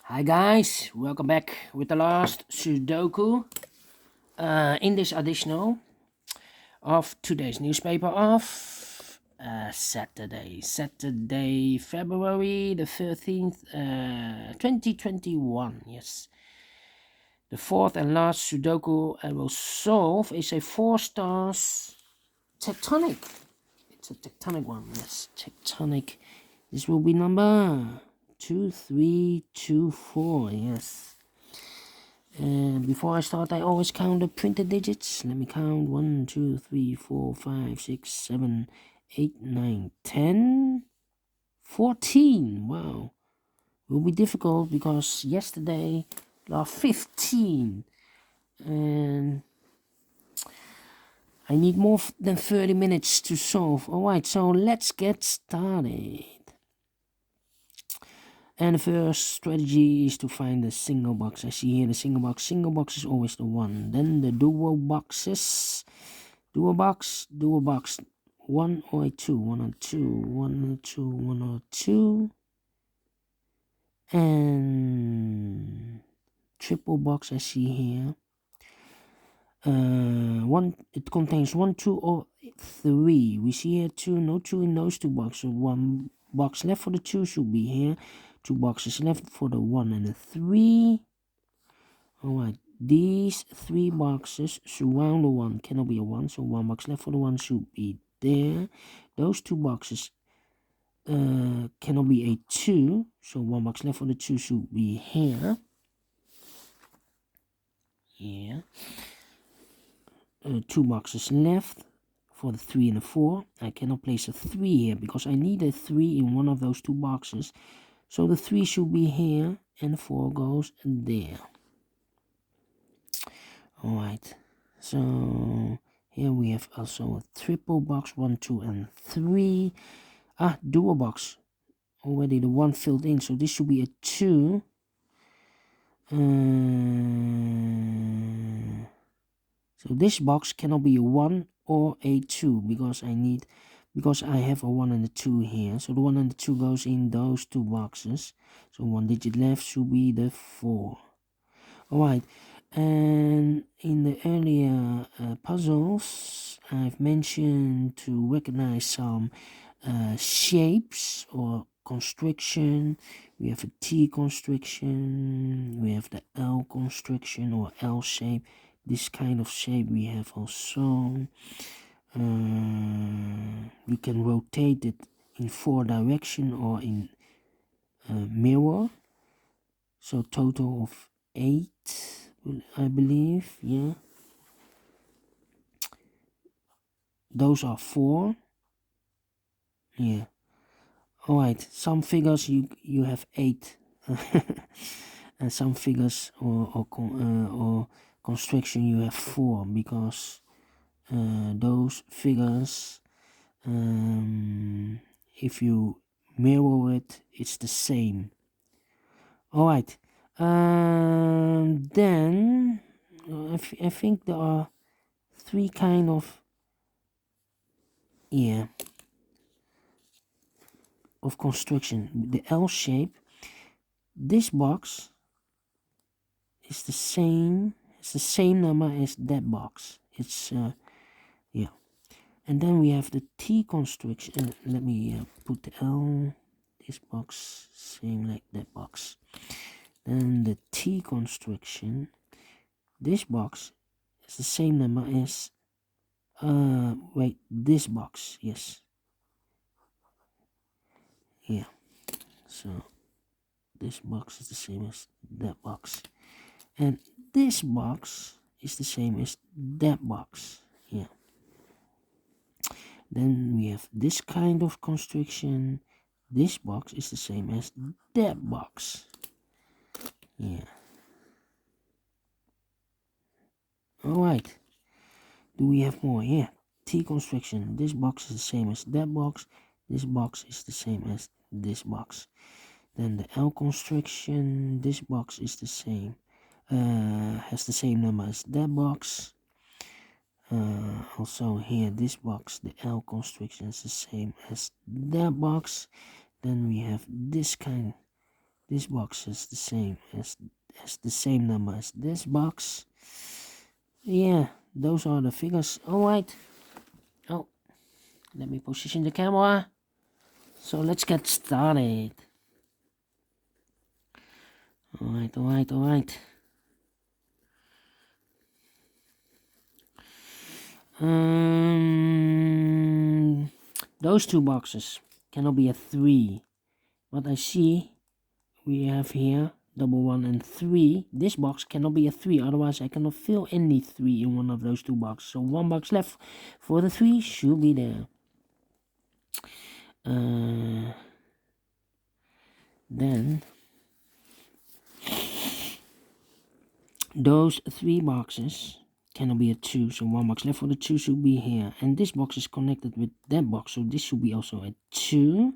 Hi guys, welcome back with the last Sudoku in this additional of today's newspaper of Saturday, February the 13th, 2021. Yes, the fourth and last Sudoku I will solve is a 4 stars tectonic. It's a tectonic one. Yes, tectonic. This will be number 2324. Yes. And before I start, I always count the printed digits. Let me count 1, 2, 3, 4, 5, 6, 7, 8, 9, 10, 14. Wow. Will be difficult because yesterday there are 15. And I need more than 30 minutes to solve. Alright, so let's get started. And the first strategy is to find the single box. I see here the single box. Single box is always the one. Then the dual boxes. Dual box. 1 or 2. 1 or 2. 1 or 2. 1 or 2. And triple box I see here. It contains 1, 2, or 3. We see here 2. No 2 in those two boxes. So 1 box left for the 2 should be here. 2 boxes left for the 1 and the 3. Alright, these 3 boxes surround the 1. Cannot be a 1, so 1 box left for the 1 should be there. Those 2 boxes cannot be a 2, so 1 box left for the 2 should be here. Yeah. 2 boxes left for the 3 and the 4. I cannot place a 3 here because I need a 3 in one of those 2 boxes. So the 3 should be here and the 4 goes there. Alright, so here we have also a triple box, 1, 2, and 3. Dual box. Already the 1 filled in, so this should be a 2. So this box cannot be a 1 or a 2 because I have a 1 and a 2 here. So the 1 and the 2 goes in those 2 boxes. So 1 digit left should be the 4. Alright, and in the earlier puzzles, I've mentioned to recognize some shapes or constriction. We have a T constriction, we have the L constriction or L shape. This kind of shape we have also. We can rotate it in 4 direction or in mirror. So total of 8, I believe. Yeah. Those are 4. Yeah. Alright. Some figures you have 8. And some figures or constriction you have 4 because those figures, if you mirror it, it's the same. Alright, then I think there are 3 kind of constriction. The L shape. This box is the same. It's the same number as that box. It's and then we have the T constriction. Let me put the L. This box same like that box. Then the T constriction. This box is the same number as this box. Yes. Yeah. So this box is the same as that box. And this box is the same as that box. Yeah. Then we have this kind of constriction. This box is the same as that box. Yeah. Alright. Do we have more? Yeah. T constriction. This box is the same as that box. This box is the same as this box. Then the L constriction. This box is the same. Has the same number as that box. Also here, this box, the L constriction is the same as that box. Then we have this kind This box is the same as the same number as this box. Yeah, those are the figures. Alright. Oh, let me position the camera. So let's get started. Alright. Those two boxes cannot be a 3. But I see we have here double 1 and 3. This box cannot be a 3, otherwise I cannot fill any 3 in one of those two boxes. So one box left for the 3 should be there. Then those 3 boxes cannot be a 2, so one box left for the 2 should be here. And this box is connected with that box, so this should be also a 2.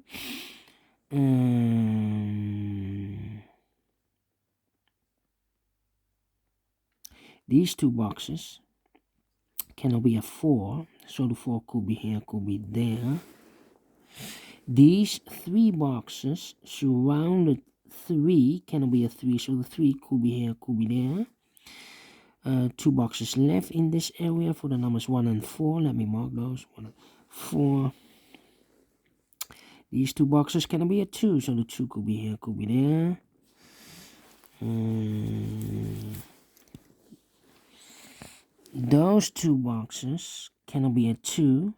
These two boxes cannot be a 4, so the 4 could be here, could be there. These 3 boxes surrounded 3 cannot be a 3, so the 3 could be here, could be there. 2 boxes left in this area for the numbers 1 and 4. Let me mark those. 1 and 4. These 2 boxes cannot be a 2, so the 2 could be here, could be there. Those 2 boxes cannot be a 2.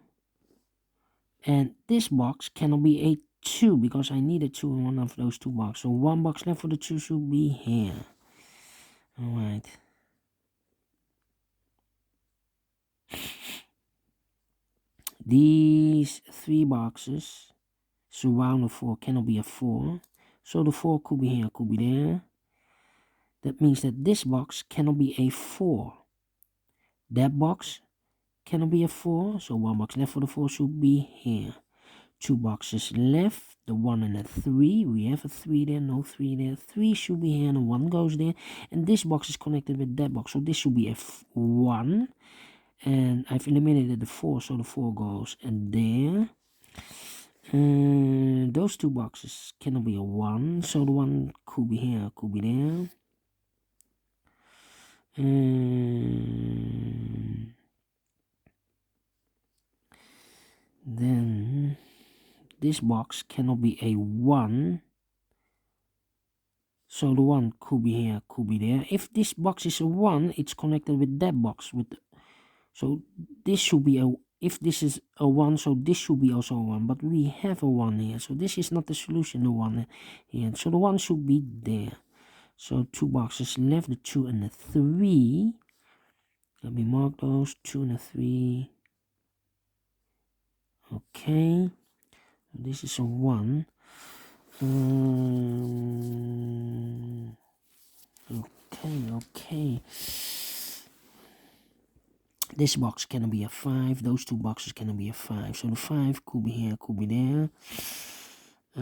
And this box cannot be a 2 because I need a 2 in one of those 2 boxes. So one box left for the 2 should be here. Alright. These 3 boxes surround the 4 cannot be a 4. So the 4 could be here, could be there. That means that this box cannot be a 4. That box cannot be a 4. So one box left for the 4 should be here. 2 boxes left, the 1 and the 3. We have a 3 there, no 3 there. 3 should be here and 1 goes there. And this box is connected with that box, so this should be a 1. And I've eliminated the 4, so the 4 goes and there. Those 2 boxes cannot be a 1, so the 1 could be here, could be there. Then this box cannot be a 1, so the 1 could be here, could be there. If this box is a 1, it's connected with that box. So this should be a, if this is a 1, so this should be also a 1. But we have a 1 here, so this is not the solution, the 1 here. So the 1 should be there. So 2 boxes left, the 2 and the 3. Let me mark those, 2 and the 3. Okay. This is a 1. Okay. This box cannot be a 5. Those 2 boxes cannot be a 5. So the 5 could be here, could be there. 2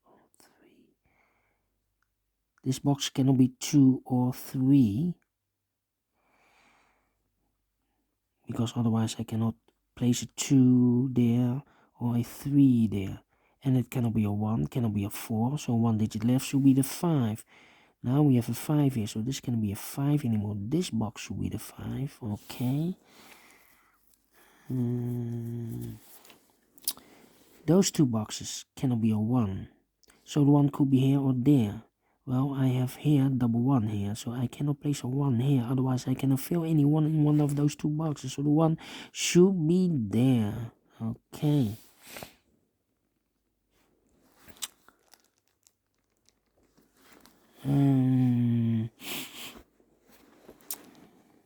or 3. This box cannot be 2 or 3. Because otherwise I cannot place a 2 there or a 3 there. And it cannot be a 1, cannot be a 4. So 1 digit left should be the 5. Now we have a 5 here, so this cannot be a 5 anymore. This box should be the 5. Okay. Those 2 boxes cannot be a 1. So the 1 could be here or there. Well, I have here double 1 here, so I cannot place a 1 here. Otherwise, I cannot fill any 1 in one of those 2 boxes. So the 1 should be there. Okay.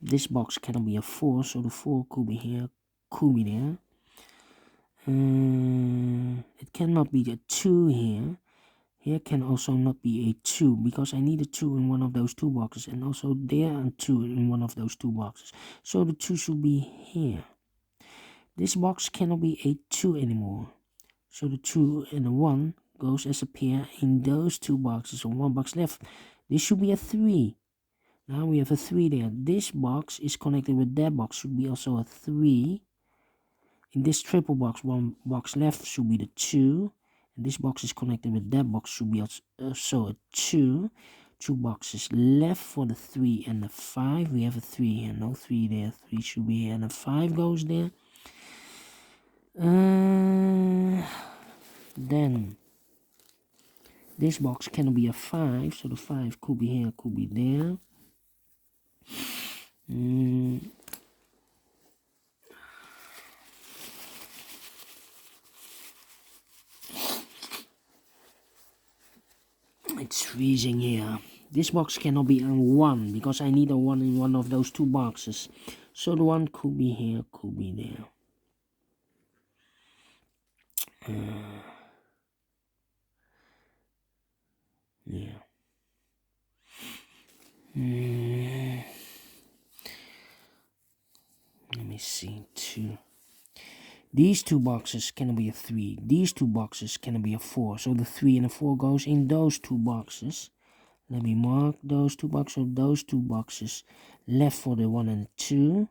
This box cannot be a 4, so the 4 could be here, could be there. It cannot be a 2 here. Here can also not be a 2, because I need a 2 in one of those 2 boxes, and also there are 2 in one of those 2 boxes. So the 2 should be here. This box cannot be a 2 anymore. So the 2 and the 1 goes as a pair in those 2 boxes. So 1 box left. This should be a 3. Now we have a 3 there. This box is connected with that box. Should be also a 3. in this triple box, one box left should be the 2. And this box is connected with that box, should be also a 2. 2 boxes left for the 3 and the 5. We have a 3 here, no 3 there. 3 should be here, and a 5 goes there. Then this box cannot be a 5, so the 5 could be here, could be there. It's freezing here. This box cannot be a 1 because I need a 1 in one of those 2 boxes. So the 1 could be here, could be there. Yeah. Let me see. 2. These 2 boxes cannot be a 3. These 2 boxes cannot be a 4. So the 3 and the 4 goes in those 2 boxes. Let me mark those 2 boxes. So those 2 boxes left for the 1 and the 2.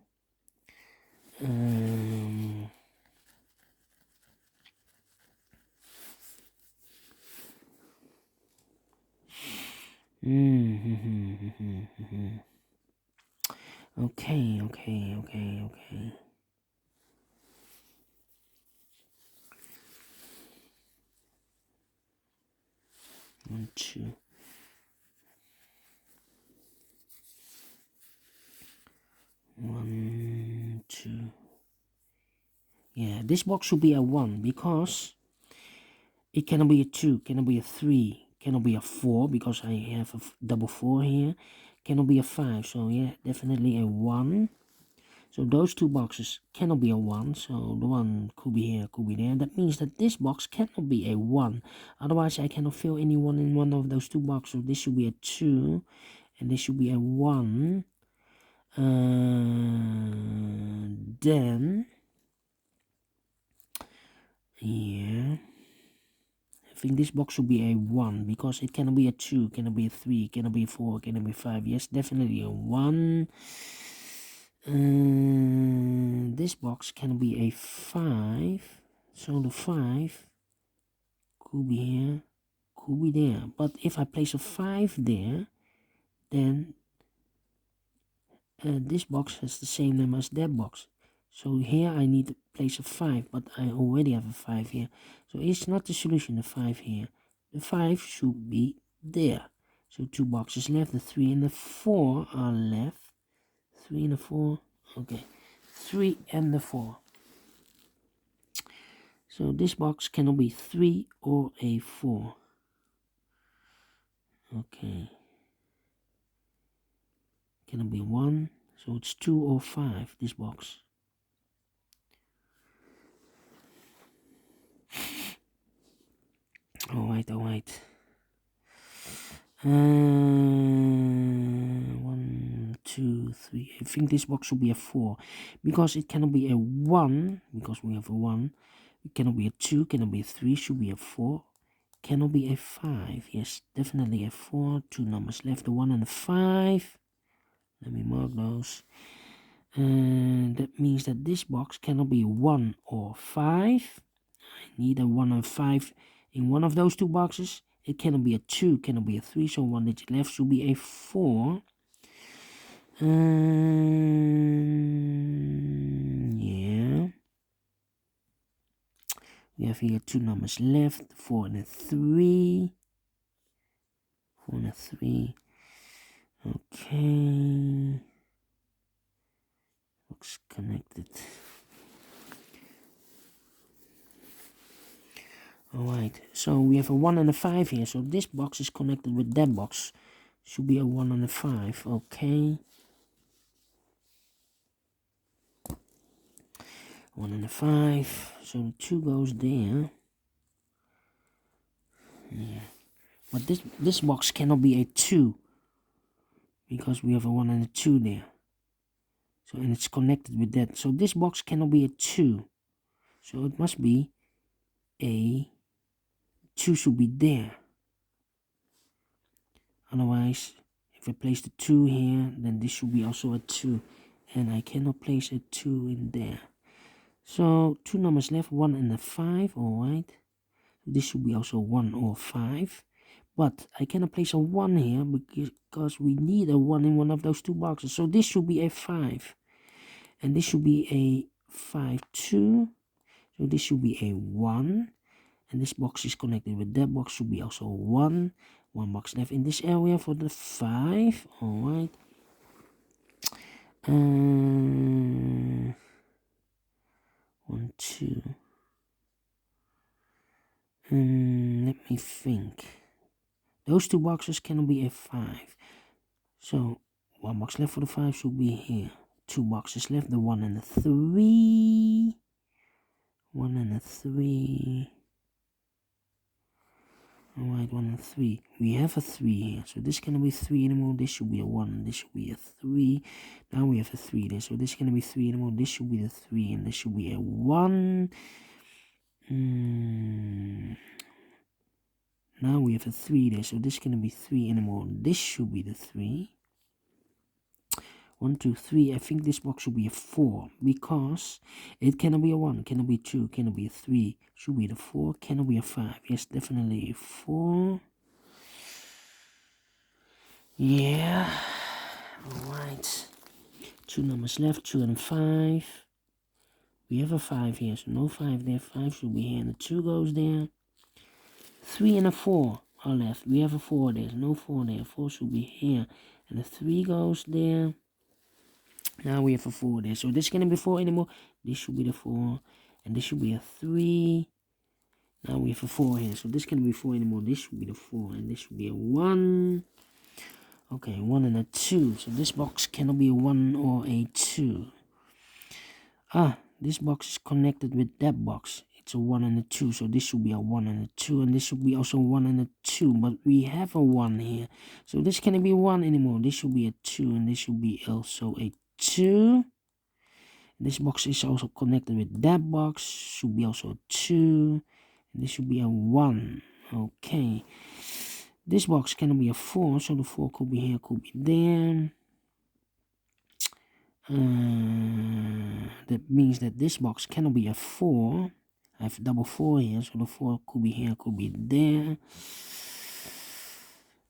Okay. 1, 2. One, 2. Yeah, this box should be a 1 because it cannot be a 2, cannot be a 3, cannot be a 4 because I have a double 4 here, cannot be a 5. So yeah, definitely a 1. So those 2 boxes cannot be a 1. So the 1 could be here, could be there. That means that this box cannot be a 1. Otherwise, I cannot fill any 1 in one of those 2 boxes. So this should be a 2, and this should be a 1. Then, yeah, I think this box should be a 1 because it cannot be a 2, cannot be a 3, cannot be a 4, cannot be 5. Yes, definitely a 1. This box can be a 5, so the 5 could be here, could be there. But if I place a 5 there, then this box has the same name as that box. So here I need to place a 5, but I already have a 5 here. So it's not the solution, the 5 here. The 5 should be there. So 2 boxes left, the 3 and the 4 are left. 3 and the 4, okay. 3 and the 4. So this box cannot be 3 or a 4. Okay. Cannot be 1. So it's 2 or 5, this box. Alright. 1, 2, 3. I think this box should be a 4. Because it cannot be a 1. Because we have a 1. It cannot be a 2. Cannot be a 3. Should be a 4. Cannot be a 5. Yes, definitely a 4. 2 numbers left. The 1 and the 5. Let me mark those. And that means that this box cannot be 1 or 5. I need a 1 and 5 in one of those 2 boxes. It cannot be a 2, cannot be a 3, so 1 digit left should be a 4. Yeah. We have here 2 numbers left, 4 and a 3. 4 and a 3. Okay. Looks connected. Alright, so we have a 1 and a 5 here, so this box is connected with that box. Should be a 1 and a 5, okay. 1 and a 5, so the 2 goes there. Yeah. But this box cannot be a 2, because we have a 1 and a 2 there. So, and it's connected with that. So this box cannot be a 2. So it must be a 2 should be there. Otherwise, if I place the 2 here, then this should be also a 2. And I cannot place a 2 in there. So 2 numbers left, 1 and a 5, alright. This should be also 1 or 5. But I cannot place a 1 here because we need a 1 in one of those 2 boxes. So this should be a 5. And this should be a 5, 2. So this should be a 1. And this box is connected with that box, should be also 1. 1 box left in this area for the 5. Alright. 1, 2. Let me think. Those 2 boxes cannot be a 5. So 1 box left for the 5 should be here. 2 boxes left, the 1 and the 3. 1 and a 3. Alright, 1 and 3. We have a 3 here. So this cannot be 3 anymore. This should be a 1 and this should be a 3. Now we have a 3 there. So this cannot be 3 anymore. This should be the 3 and this should be a 1. Now we have a 3 there. So this cannot be 3 anymore. This should be the 3. 1, 2, 3. I think this box should be a 4 because it cannot be a 1, cannot be 2, cannot be a 3. Should be the 4, cannot be a 5. Yes, definitely a 4. Yeah. Alright. 2 numbers left, 2 and 5. We have a 5 here, so no 5 there. 5 should be here, and the 2 goes there. 3 and a 4 are left. We have a 4 there, so no 4 there. 4 should be here, and the 3 goes there. Now we have a 4 there. So this cannot be 4 anymore. This should be the 4. And this should be a 3. Now we have a 4 here. So this cannot be 4 anymore. This should be the 4. And this should be a 1. Okay, 1 and a 2. So this box cannot be a 1 or a 2. This box is connected with that box. It's a 1 and a 2. So this should be a 1 and a 2. And this should be also 1 and a 2. But we have a 1 here. So this cannot be 1 anymore. This should be a 2. And this should be also a 2. This box is also connected with that box. Should be also a 2. And this should be a 1. Okay. This box cannot be a 4. So the 4 could be here, could be there. That means that this box cannot be a 4. I have double 4 here. So the 4 could be here, could be there.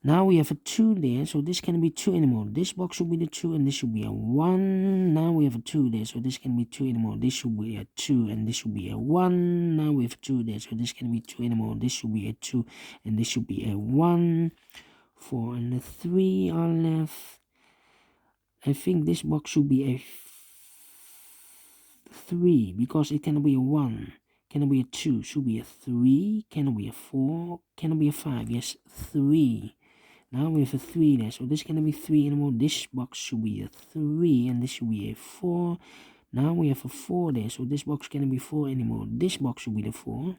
Now we have a 2 there, so this can be 2 anymore. This box should be the 2, and this should be a 1. Now we have a 2 there, so this can be 2 anymore. This should be a 2, and this should be a 1. Now we have 2 there, so this can be 2 anymore. This should be a 2, and this should be a 1. 4 and the 3 are left. I think this box should be a 3, because it cannot be a 1. Cannot be a 2, should be a 3. Cannot be a 4. Cannot be a 5. Yes, 3. Now we have a 3 there, so this cannot be 3 anymore. This box should be a 3, and this should be a 4. Now we have a 4 there, so this box cannot be 4 anymore. This box should be the 4.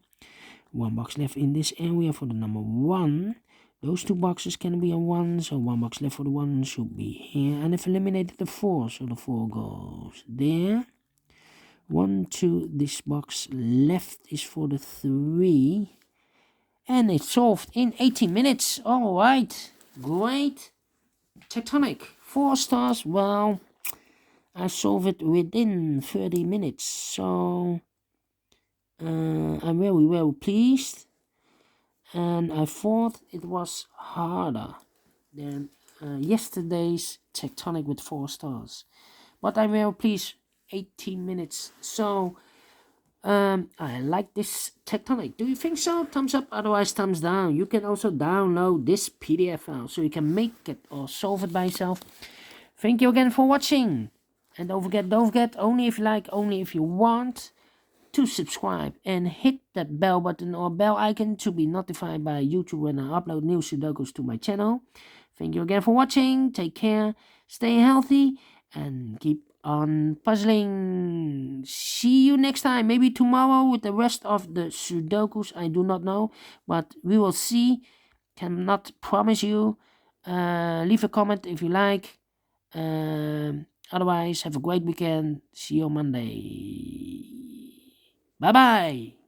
1 box left in this area for the number 1. Those 2 boxes can be a 1, so 1 box left for the 1 should be here. And I've eliminated the 4, so the 4 goes there. 1, 2, this box left is for the 3. And it's solved in 18 minutes. Alright, great. Tectonic, 4 stars. Well, I solved it within 30 minutes. So, I'm very, very pleased. And I thought it was harder than yesterday's Tectonic with 4 stars. But I'm very pleased, 18 minutes. So, I like this Tectonic. Do you think so? Thumbs up, otherwise thumbs down. You can also download this PDF file so you can make it or solve it by yourself. Thank you again for watching. And don't forget, only if you like, only if you want, to subscribe and hit that bell button or bell icon to be notified by YouTube when I upload new Sudokus to my channel. Thank you again for watching. Take care, stay healthy, and keep on puzzling. See you next time, maybe tomorrow with the rest of the Sudokus. I do not know, but we will see. Cannot promise you. Leave a comment if you like. Otherwise, have a great weekend. See you on Monday. Bye bye.